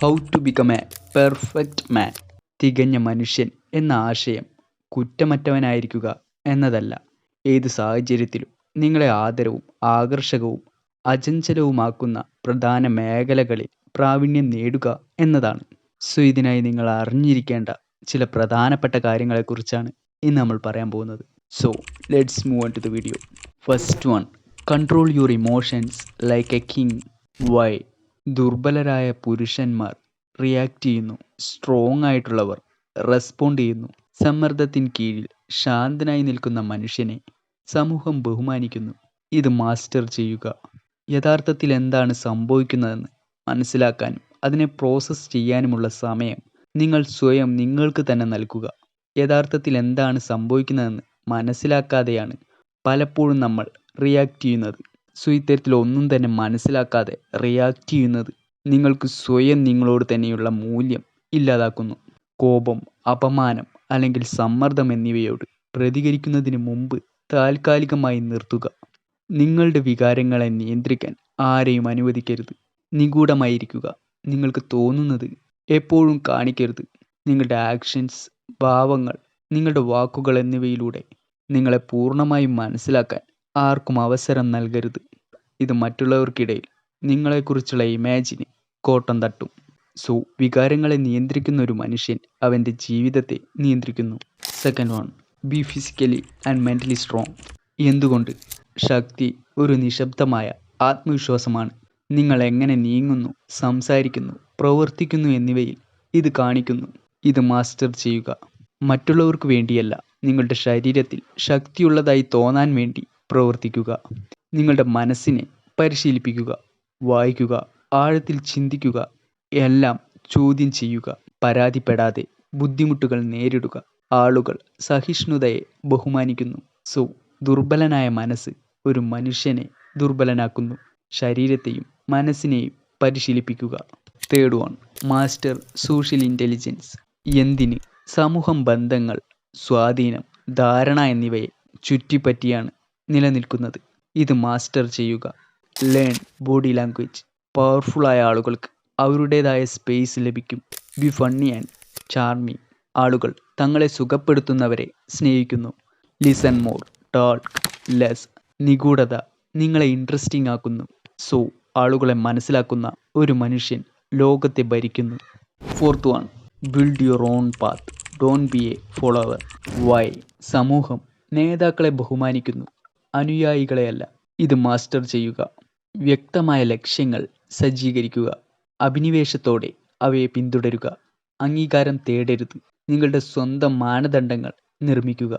How to become a perfect man. തികഞ്ഞ മനുഷ്യൻ എന്ന ആശയം കുറ്റമറ്റവനായിരിക്കുക എന്നതല്ല, ഏത് സാഹചര്യത്തിലും നിങ്ങളെ ആദരവും ആകർഷകവും അചഞ്ചലവുമാക്കുന്ന പ്രധാന മേഖലകളിൽ പ്രാവീണ്യം നേടുക എന്നതാണ്. സോ ഇതിനായി നിങ്ങൾ അറിഞ്ഞിരിക്കേണ്ട ചില പ്രധാനപ്പെട്ട കാര്യങ്ങളെക്കുറിച്ചാണ് ഇന്ന് നമ്മൾ പറയാൻ പോകുന്നത്. So let's move on to the video. First one, control your emotions like a king. Why? ദുർബലരായ പുരുഷന്മാർ റിയാക്ട് ചെയ്യുന്നു, സ്ട്രോങ് ആയിട്ടുള്ളവർ റെസ്പോണ്ട് ചെയ്യുന്നു. സമ്മർദ്ദത്തിന് കീഴിൽ ശാന്തനായി നിൽക്കുന്ന മനുഷ്യനെ സമൂഹം ബഹുമാനിക്കുന്നു. ഇത് മാസ്റ്റർ ചെയ്യുക. യഥാർത്ഥത്തിൽ എന്താണ് സംഭവിക്കുന്നതെന്ന് മനസ്സിലാക്കാനും അതിനെ പ്രോസസ്സ് ചെയ്യാനുമുള്ള സമയം നിങ്ങൾ സ്വയം നിങ്ങൾക്ക് തന്നെ നൽകുക. യഥാർത്ഥത്തിൽ എന്താണ് സംഭവിക്കുന്നതെന്ന് മനസ്സിലാക്കാതെയാണ് പലപ്പോഴും നമ്മൾ റിയാക്ട് ചെയ്യുന്നത്. സോ ഇത്തരത്തിൽ ഒന്നും തന്നെ മനസ്സിലാക്കാതെ റിയാക്ട് ചെയ്യുന്നത് നിങ്ങൾക്ക് സ്വയം നിങ്ങളോട് തന്നെയുള്ള മൂല്യം ഇല്ലാതാക്കുന്നു. കോപം, അപമാനം അല്ലെങ്കിൽ സമ്മർദ്ദം എന്നിവയോട് പ്രതികരിക്കുന്നതിന് മുമ്പ് താൽക്കാലികമായി നിർത്തുക. നിങ്ങളുടെ വികാരങ്ങളെ നിയന്ത്രിക്കാൻ ആരെയും അനുവദിക്കരുത്. നിഗൂഢമായിരിക്കുക. നിങ്ങൾക്ക് തോന്നുന്നത് എപ്പോഴും കാണിക്കരുത്. നിങ്ങളുടെ ആക്ഷൻസ്, ഭാവങ്ങൾ, നിങ്ങളുടെ വാക്കുകൾ എന്നിവയിലൂടെ നിങ്ങളെ പൂർണ്ണമായും മനസ്സിലാക്കാൻ ആർക്കും അവസരം നൽകരുത്. ഇത് മറ്റുള്ളവർക്കിടയിൽ നിങ്ങളെക്കുറിച്ചുള്ള ഇമാജിന് കോട്ടം തട്ടും. സോ വികാരങ്ങളെ നിയന്ത്രിക്കുന്ന ഒരു മനുഷ്യൻ അവൻ്റെ ജീവിതത്തെ നിയന്ത്രിക്കുന്നു. Second one, B physically and mentally strong. എന്തുകൊണ്ട്? ശക്തി ഒരു നിശബ്ദമായ ആത്മവിശ്വാസമാണ്. നിങ്ങൾ എങ്ങനെ നീങ്ങുന്നു, സംസാരിക്കുന്നു, പ്രവർത്തിക്കുന്നു എന്നിവയിൽ ഇത് കാണിക്കുന്നു. ഇത് മാസ്റ്റർ ചെയ്യുക. മറ്റുള്ളവർക്ക് വേണ്ടിയല്ല, നിങ്ങളുടെ ശരീരത്തിൽ ശക്തിയുള്ളതായി തോന്നാൻ വേണ്ടി പ്രവർത്തിക്കുക. നിങ്ങളുടെ മനസ്സിനെ പരിശീലിപ്പിക്കുക. വായിക്കുക, ആഴത്തിൽ ചിന്തിക്കുക, എല്ലാം ചോദ്യം ചെയ്യുക. പരാതിപ്പെടാതെ ബുദ്ധിമുട്ടുകൾ നേരിടുക. ആളുകൾ സഹിഷ്ണുതയെ ബഹുമാനിക്കുന്നു. സോ ദുർബലനായ മനസ്സ് ഒരു മനുഷ്യനെ ദുർബലനാക്കുന്നു. ശരീരത്തെയും മനസ്സിനെയും പരിശീലിപ്പിക്കുക. Third one, master social intelligence. എന്തിന്? സമൂഹം, ബന്ധങ്ങൾ, സ്വാധീനം, ധാരണ എന്നിവയെ ചുറ്റിപ്പറ്റിയാണ് നിലനിൽക്കുന്നത്. ഇത് മാസ്റ്റർ ചെയ്യുക. Learn body language. പവർഫുള്ളായ ആളുകൾക്ക് അവരുടേതായ സ്പേസ് ലഭിക്കും. Be funny and charming. ആളുകൾ തങ്ങളെ സുഖപ്പെടുത്തുന്നവരെ സ്നേഹിക്കുന്നു. Listen more, talk less. നിഗൂഢത നിങ്ങളെ ഇൻട്രസ്റ്റിംഗ് ആക്കുന്നു. സോ ആളുകളെ മനസ്സിലാക്കുന്ന ഒരു മനുഷ്യൻ ലോകത്തെ ഭരിക്കുന്നു. Fourth one, build your own path, don't be a follower. Why? സമൂഹം നേതാക്കളെ ബഹുമാനിക്കുന്നു, അനുയായികളെയല്ല. ഇത് മാസ്റ്റർ ചെയ്യുക. വ്യക്തമായ ലക്ഷ്യങ്ങൾ സജ്ജീകരിക്കുക. അഭിനിവേശത്തോടെ അവയെ പിന്തുടരുക. അംഗീകാരം തേടരുത്. നിങ്ങളുടെ സ്വന്തം മാനദണ്ഡങ്ങൾ നിർമ്മിക്കുക.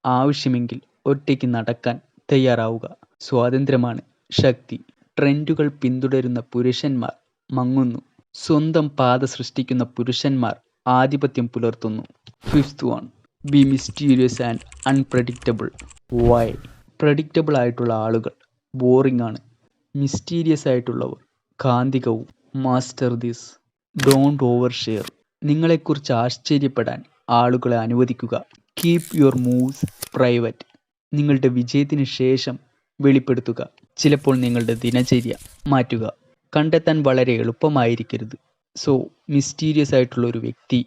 ആവശ്യമെങ്കിൽ ഒറ്റയ്ക്ക് നടക്കാൻ തയ്യാറാവുക. സ്വാതന്ത്ര്യമാണ് ശക്തി. ട്രെൻഡുകൾ പിന്തുടരുന്ന പുരുഷന്മാർ മങ്ങുന്നു. സ്വന്തം പാത സൃഷ്ടിക്കുന്ന പുരുഷന്മാർ ആധിപത്യം പുലർത്തുന്നു. Fifth one, be mysterious and unpredictable. Why? Predictable ആയിട്ടുള്ള ആളുകൾ ബോറിംഗ് ആണ്. മിസ്റ്റീരിയസ് ആയിട്ടുള്ളവർ കാന്തികവും. Master this. Don't over share. നിങ്ങളെക്കുറിച്ച് ആശ്ചര്യപ്പെടാൻ ആളുകളെ അനുവദിക്കുക. Keep your moves private. നിങ്ങളുടെ വിജയത്തിന് ശേഷം വെളിപ്പെടുത്തുക. ചിലപ്പോൾ നിങ്ങളുടെ ദിനചര്യ മാറ്റുക. കണ്ടെത്താൻ വളരെ എളുപ്പമായിരിക്കരുത്. സോ മിസ്റ്റീരിയസ് ആയിട്ടുള്ള ഒരു വ്യക്തി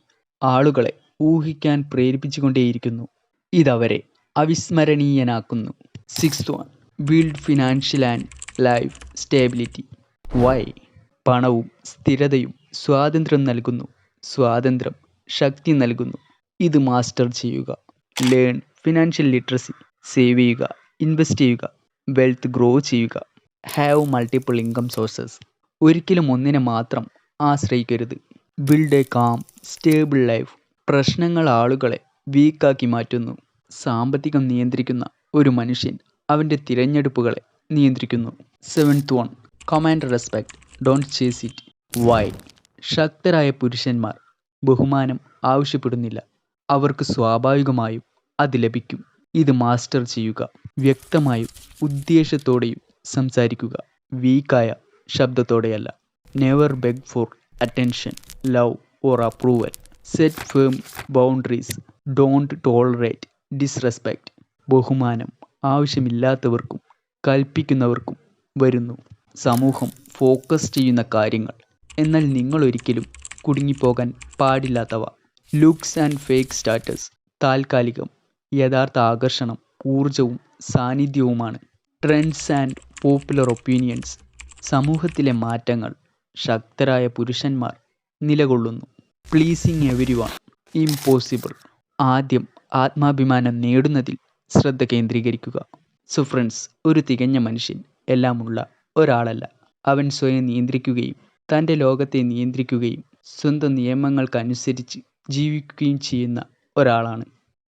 ആളുകളെ ഊഹിക്കാൻ പ്രേരിപ്പിച്ചുകൊണ്ടേയിരിക്കുന്നു. ഇതവരെ അവിസ്മരണീയനാക്കുന്നു. Sixth one, build financial and life stability. Why? പണവും സ്ഥിരതയും സ്വാതന്ത്ര്യം നൽകുന്നു. സ്വാതന്ത്ര്യം ശക്തി നൽകുന്നു. ഇത് മാസ്റ്റർ ചെയ്യുക. Learn financial literacy. സേവ് ചെയ്യുക, ഇൻവെസ്റ്റ് ചെയ്യുക, വെൽത്ത് ഗ്രോ ചെയ്യുക. Have multiple income sources. ഒരിക്കലും ഒന്നിനെ മാത്രം ആശ്രയിക്കരുത്. Build a calm stable life. പ്രശ്നങ്ങൾ ആളുകളെ വീക്കാക്കി മാറ്റുന്നു. സാമ്പത്തികം നിയന്ത്രിക്കുന്ന ഒരു മനുഷ്യൻ അവൻ്റെ തിരഞ്ഞെടുപ്പുകളെ നിയന്ത്രിക്കുന്നു. Seventh one, command respect, don't chase it. Why? ശക്തരായ പുരുഷന്മാർ ബഹുമാനം ആവശ്യപ്പെടുന്നില്ല. അവർക്ക് സ്വാഭാവികമായും അത് ലഭിക്കും. ഇത് മാസ്റ്റർ ചെയ്യുക. വ്യക്തമായും ഉദ്ദേശത്തോടെയും സംസാരിക്കുക. വീക്കായ ശബ്ദത്തോടെയല്ല. Never beg for attention, love or approval. Set firm boundaries. Don't tolerate disrespect. ബഹുമാനം ആവശ്യമില്ലാത്തവർക്കും കൽപ്പിക്കുന്നവർക്കും വരുന്നു. സമൂഹം ഫോക്കസ് ചെയ്യുന്ന കാര്യങ്ങൾ എന്നാൽ നിങ്ങളൊരിക്കലും കുടുങ്ങിപ്പോകാൻ പാടില്ലാത്തവ. ലുക്സ് ആൻഡ് ഫേക്ക് സ്റ്റാറ്റസ് താൽക്കാലികം, യഥാർത്ഥ ആകർഷണം ഊർജവും സാന്നിധ്യവുമാണ്. ട്രെൻഡ്സ് ആൻഡ് പോപ്പുലർ ഒപ്പീനിയൻസ് സമൂഹത്തിലെ മാറ്റങ്ങൾ, ശക്തരായ പുരുഷന്മാർ നിലകൊള്ളുന്നു. Pleasing everyone impossible. ആദ്യം ആത്മാഭിമാനം നേടുന്നതിൽ ശ്രദ്ധ കേന്ദ്രീകരിക്കുക. സോ ഫ്രണ്ട്സ്, ഒരു തികഞ്ഞ മനുഷ്യൻ എല്ലാമുള്ള ഒരാളല്ല. അവൻ സ്വയം നിയന്ത്രിക്കുകയും തൻ്റെ ലോകത്തെ നിയന്ത്രിക്കുകയും സ്വന്തം നിയമങ്ങൾക്കനുസരിച്ച് ജീവിക്കുകയും ചെയ്യുന്ന ഒരാളാണ്.